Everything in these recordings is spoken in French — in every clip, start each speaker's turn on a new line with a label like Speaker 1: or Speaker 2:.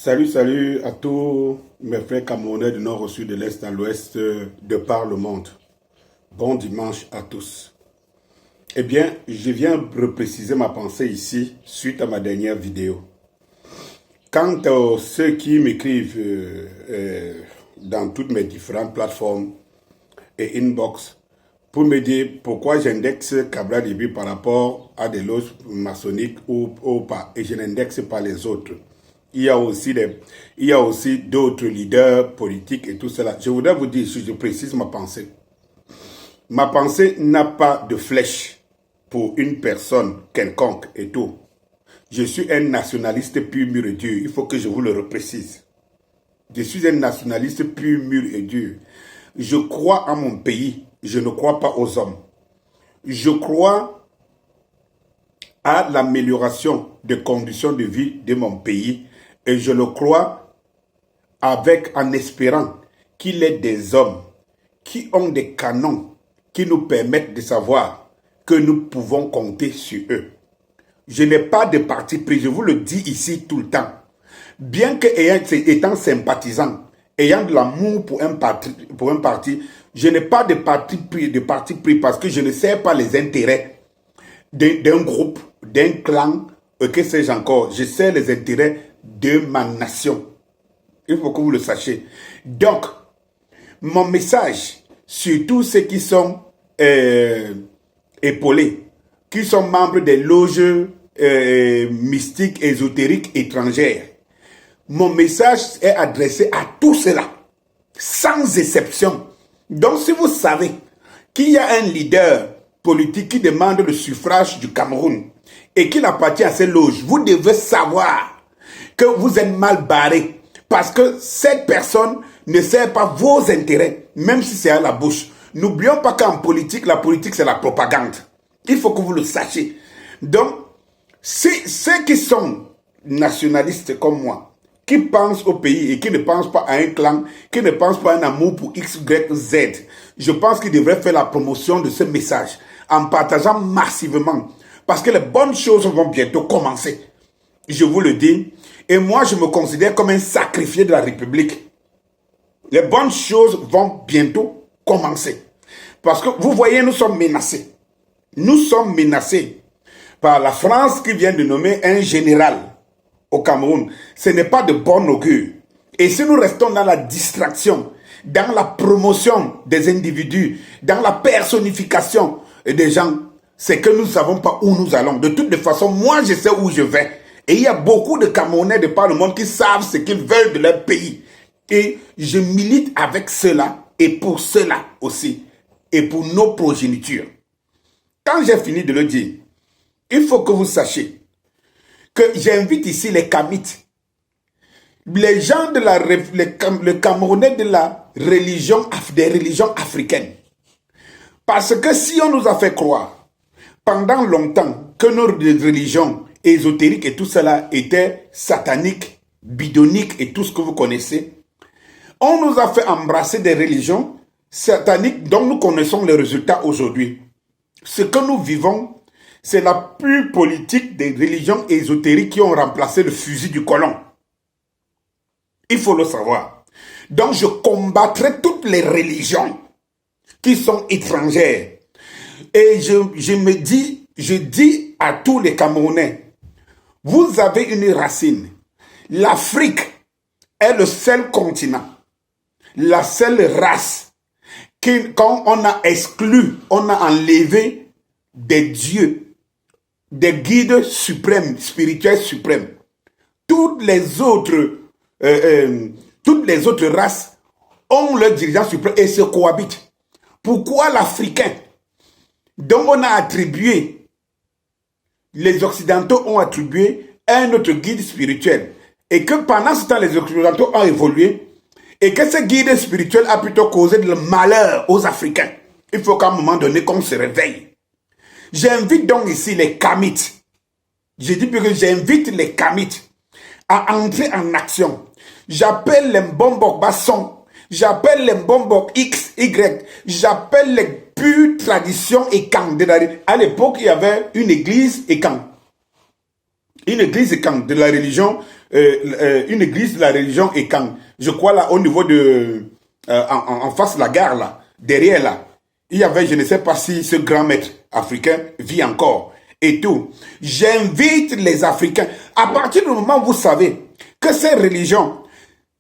Speaker 1: Salut à tous mes frères camerounais du nord au sud, de l'est à l'ouest, de par le monde. Bon dimanche à tous. Eh bien, je viens repréciser ma pensée ici, suite à ma dernière vidéo. Quant à ceux qui m'écrivent dans toutes mes différentes plateformes et inbox, pour me dire pourquoi j'indexe Cabral Libby par rapport à des loges maçonniques ou pas, et je n'indexe pas les autres. Il y a aussi d'autres leaders politiques et tout cela. Je voudrais vous dire, si je précise ma pensée. Ma pensée n'a pas de flèche pour une personne quelconque et tout. Je suis un nationaliste pur, mûr et dur. Il faut que je vous le reprécise. Je suis un nationaliste pur, mûr et dur. Je crois en mon pays. Je ne crois pas aux hommes. Je crois à l'amélioration des conditions de vie de mon pays. Et je le crois en espérant qu'il y ait des hommes qui ont des canons qui nous permettent de savoir que nous pouvons compter sur eux. Je n'ai pas de parti pris, je vous le dis ici tout le temps. Bien que étant sympathisant, ayant de l'amour pour un parti, je n'ai pas de parti pris parce que je ne sais pas les intérêts d'un groupe, d'un clan, que sais-je encore. Je sais les intérêts de ma nation. Il faut que vous le sachiez. Donc, mon message, sur tous ceux qui sont épaulés, qui sont membres des loges mystiques, ésotériques, étrangères, mon message est adressé à tous ceux-là, sans exception. Donc, si vous savez qu'il y a un leader politique qui demande le suffrage du Cameroun et qu'il appartient à ces loges, vous devez savoir que vous êtes mal barré parce que cette personne ne sert pas vos intérêts, même si c'est à la bouche. N'oublions pas qu'en politique, la politique c'est la propagande. Il faut que vous le sachiez. Donc, ceux qui sont nationalistes comme moi, qui pensent au pays et qui ne pensent pas à un clan, qui ne pensent pas à un amour pour X, Y, Z, je pense qu'ils devraient faire la promotion de ce message en partageant massivement parce que les bonnes choses vont bientôt commencer. Je vous le dis. Et moi, je me considère comme un sacrifié de la République. Les bonnes choses vont bientôt commencer. Parce que vous voyez, nous sommes menacés. Nous sommes menacés par la France qui vient de nommer un général au Cameroun. Ce n'est pas de bon augure. Et si nous restons dans la distraction, dans la promotion des individus, dans la personnification des gens, c'est que nous ne savons pas où nous allons. De toute façon, moi, je sais où je vais. Et il y a beaucoup de Camerounais de par le monde qui savent ce qu'ils veulent de leur pays. Et je milite avec cela et pour cela aussi. Et pour nos progénitures. Quand j'ai fini de le dire, il faut que vous sachiez que j'invite ici les Kamites. Les gens de le Camerounais de la religion, des religions africaines. Parce que si on nous a fait croire pendant longtemps que nos religions ésotériques et tout cela était satanique, bidonique et tout ce que vous connaissez. On nous a fait embrasser des religions sataniques dont nous connaissons les résultats aujourd'hui. Ce que nous vivons, c'est la pure politique des religions ésotériques qui ont remplacé le fusil du colon. Il faut le savoir. Donc je combattrai toutes les religions qui sont étrangères. Et je dis à tous les Camerounais, vous avez une racine. L'Afrique est le seul continent, la seule race qui, quand on a exclu, on a enlevé des dieux, des guides suprêmes, spirituels suprêmes. Toutes les autres races ont leur dirigeant suprême et se cohabitent. Pourquoi l'Africain, dont on a attribué, les Occidentaux ont attribué un autre guide spirituel et que pendant ce temps, les Occidentaux ont évolué et que ce guide spirituel a plutôt causé le malheur aux Africains. Il faut qu'à un moment donné, qu'on se réveille. J'invite donc ici les Kamites. Je dis que j'invite les Kamites à entrer en action. J'appelle les Mbombok Basson. J'appelle les Mbombok X, Y. J'appelle les pures traditions et camps. À l'époque, il y avait une église et camp. Une église quand de la religion, une église de la religion est quand, je crois là au niveau de, en face de la gare là, derrière là, il y avait, je ne sais pas si ce grand maître africain vit encore et tout. J'invite les Africains, à partir du moment où vous savez que ces religions,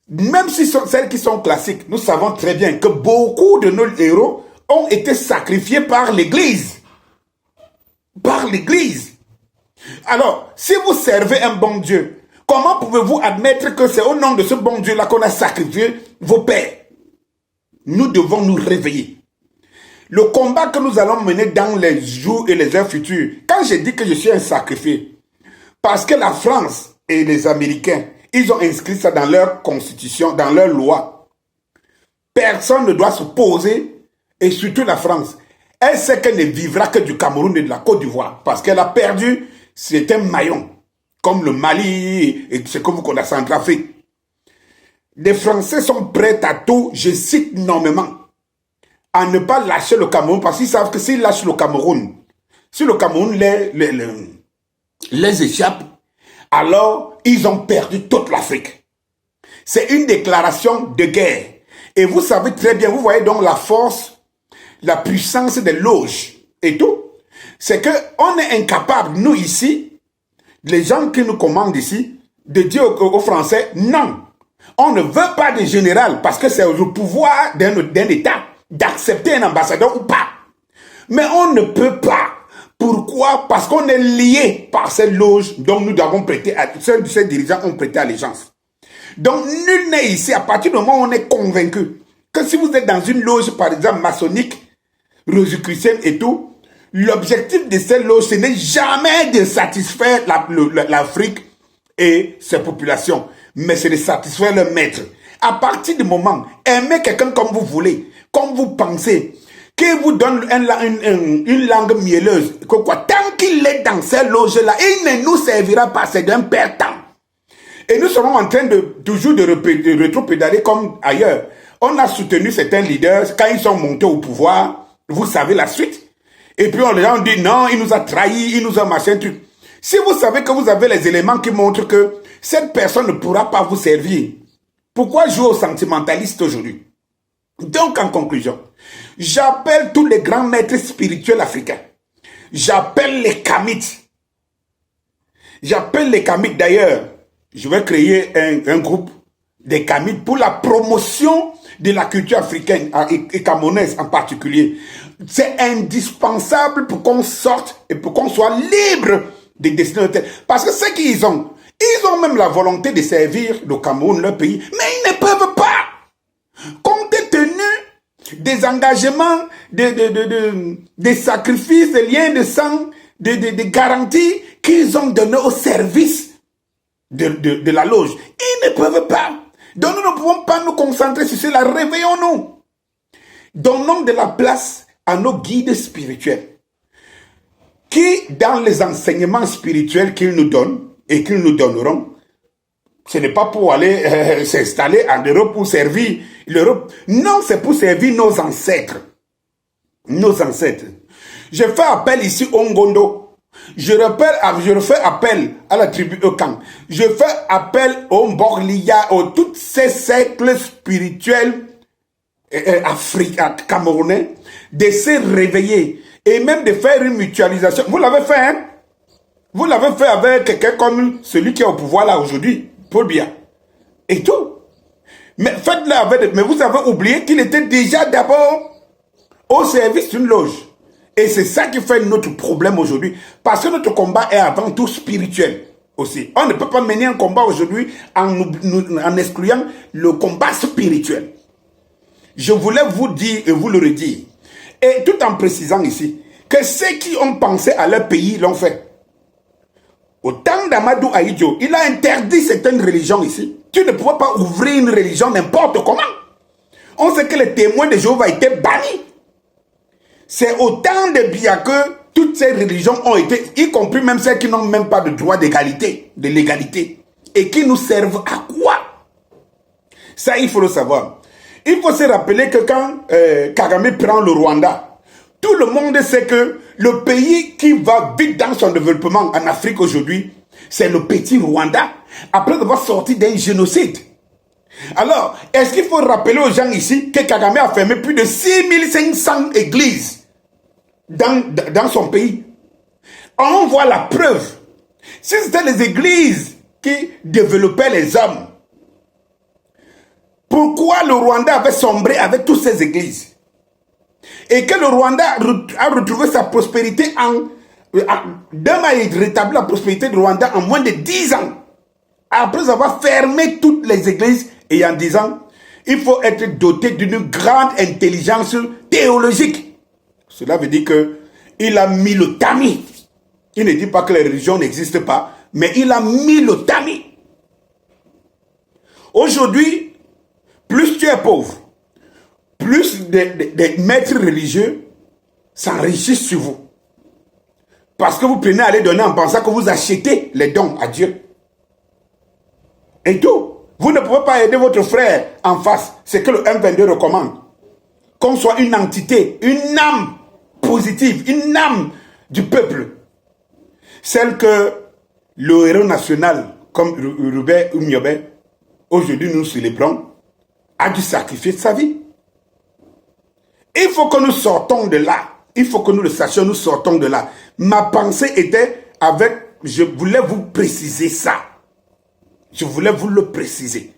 Speaker 1: même si sont celles qui sont classiques, nous savons très bien que beaucoup de nos héros ont été sacrifiés par l'Église. Par l'Église. Alors, si vous servez un bon Dieu, comment pouvez-vous admettre que c'est au nom de ce bon Dieu-là qu'on a sacrifié vos pères? Nous devons nous réveiller. Le combat que nous allons mener dans les jours et les heures futures, quand je dis que je suis un sacrifié, parce que la France et les Américains, ils ont inscrit ça dans leur constitution, dans leur loi. Personne ne doit se poser, et surtout la France. Elle sait qu'elle ne vivra que du Cameroun et de la Côte d'Ivoire, parce qu'elle a perdu, c'est un maillon, comme le Mali et ce que vous connaissez en Centrafrique. Les Français sont prêts à tout, je cite nommément, à ne pas lâcher le Cameroun, parce qu'ils savent que s'ils lâchent le Cameroun, si le Cameroun les échappe, alors ils ont perdu toute l'Afrique. C'est une déclaration de guerre. Et vous savez très bien, vous voyez donc la force, la puissance des loges et tout. C'est qu'on est incapable, nous ici, les gens qui nous commandent ici, de dire aux Français, non, on ne veut pas de général parce que c'est le pouvoir d'un État d'accepter un ambassadeur ou pas. Mais on ne peut pas. Pourquoi? Parce qu'on est lié par cette loge dont nous avons prêté, ces dirigeants ont prêté allégeance. Donc nul n'est ici, à partir du moment où on est convaincu que si vous êtes dans une loge, par exemple maçonnique, rosicrucienne et tout, l'objectif de cette loge, ce n'est jamais de satisfaire l'Afrique et ses populations, mais c'est de satisfaire le maître. À partir du moment, aimez quelqu'un comme vous voulez, comme vous pensez, qui vous donne une langue mielleuse, que quoi, tant qu'il est dans cette loge-là, il ne nous servira pas, c'est d'un père temps. Et nous serons en train de toujours de rétropédaler comme ailleurs. On a soutenu certains leaders, quand ils sont montés au pouvoir, vous savez la suite. Et puis les gens disent non, il nous a trahis, il nous a machin truc. Si vous savez que vous avez les éléments qui montrent que cette personne ne pourra pas vous servir, pourquoi jouer aux sentimentalistes aujourd'hui? Donc en conclusion, j'appelle tous les grands maîtres spirituels africains. J'appelle les Kamites. J'appelle les Kamites d'ailleurs. Je vais créer un groupe des Kamites pour la promotion de la culture africaine et camerounaise en particulier. C'est indispensable pour qu'on sorte et pour qu'on soit libre des destinées de terre. Parce que ce qu'ils ont, ils ont même la volonté de servir le Cameroun, leur pays, mais ils ne peuvent pas. Compte tenu des engagements, des sacrifices, des liens de sang, des garanties qu'ils ont donnés au service de la loge. Ils ne peuvent pas. Donc nous ne pouvons pas nous concentrer sur cela. Réveillons-nous. Donnons de la place à nos guides spirituels qui, dans les enseignements spirituels qu'ils nous donnent et qu'ils nous donneront, ce n'est pas pour aller s'installer en Europe pour servir l'Europe. Non, c'est pour servir nos ancêtres. Nos ancêtres. Je fais appel ici au Ngondo. Je refais appel à la tribu Eucan. Je fais appel au Mborlia, à tous ces cercles spirituels africains, camerounais, de se réveiller et même de faire une mutualisation. Vous l'avez fait, hein? Vous l'avez fait avec quelqu'un comme celui qui est au pouvoir là aujourd'hui, Paul Biya. Et tout. Mais faites-le avec... Mais vous avez oublié qu'il était déjà d'abord au service d'une loge. Et c'est ça qui fait notre problème aujourd'hui. Parce que notre combat est avant tout spirituel aussi. On ne peut pas mener un combat aujourd'hui en excluant le combat spirituel. Je voulais vous dire et vous le redire. Et tout en précisant ici que ceux qui ont pensé à leur pays l'ont fait. Au temps d'Amadou Ahidjo, il a interdit certaines religions ici. Tu ne pouvais pas ouvrir une religion n'importe comment. On sait que les témoins de Jéhovah étaient bannis. C'est au temps de Biya que toutes ces religions ont été, y compris même celles qui n'ont même pas de droit d'égalité, de légalité, et qui nous servent à quoi? Ça, il faut le savoir. Il faut se rappeler que quand Kagame prend le Rwanda, tout le monde sait que le pays qui va vite dans son développement en Afrique aujourd'hui, c'est le petit Rwanda, après avoir sorti d'un génocide. Alors, est-ce qu'il faut rappeler aux gens ici que Kagame a fermé plus de 6500 églises dans son pays? On voit la preuve. Si c'était les églises qui développaient les hommes, pourquoi le Rwanda avait sombré avec toutes ces églises? Et que le Rwanda a retrouvé sa prospérité Dame a rétabli la prospérité du Rwanda en moins de 10 ans. Après avoir fermé toutes les églises et en disant, il faut être doté d'une grande intelligence théologique. Cela veut dire qu'il a mis le tamis. Il ne dit pas que les religions n'existent pas, mais il a mis le tamis. Aujourd'hui, plus tu es pauvre, plus des maîtres religieux s'enrichissent sur vous. Parce que vous prenez à les donner en pensant que vous achetez les dons à Dieu. Et tout. Vous ne pouvez pas aider votre frère en face. C'est que le M22 recommande. Qu'on soit une entité, une âme positive, une âme du peuple. Celle que le héros national, comme Robert Oumiobe, aujourd'hui nous célébrons, a dû sacrifier sa vie. Il faut que nous sortons de là. Il faut que nous le sachions, nous sortons de là. Ma pensée était avec, je voulais vous préciser ça. Je voulais vous le préciser.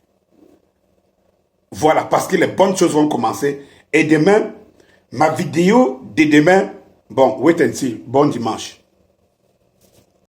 Speaker 1: Voilà, parce que les bonnes choses vont commencer. Et demain, ma vidéo de demain, bon, wait and see, bon dimanche.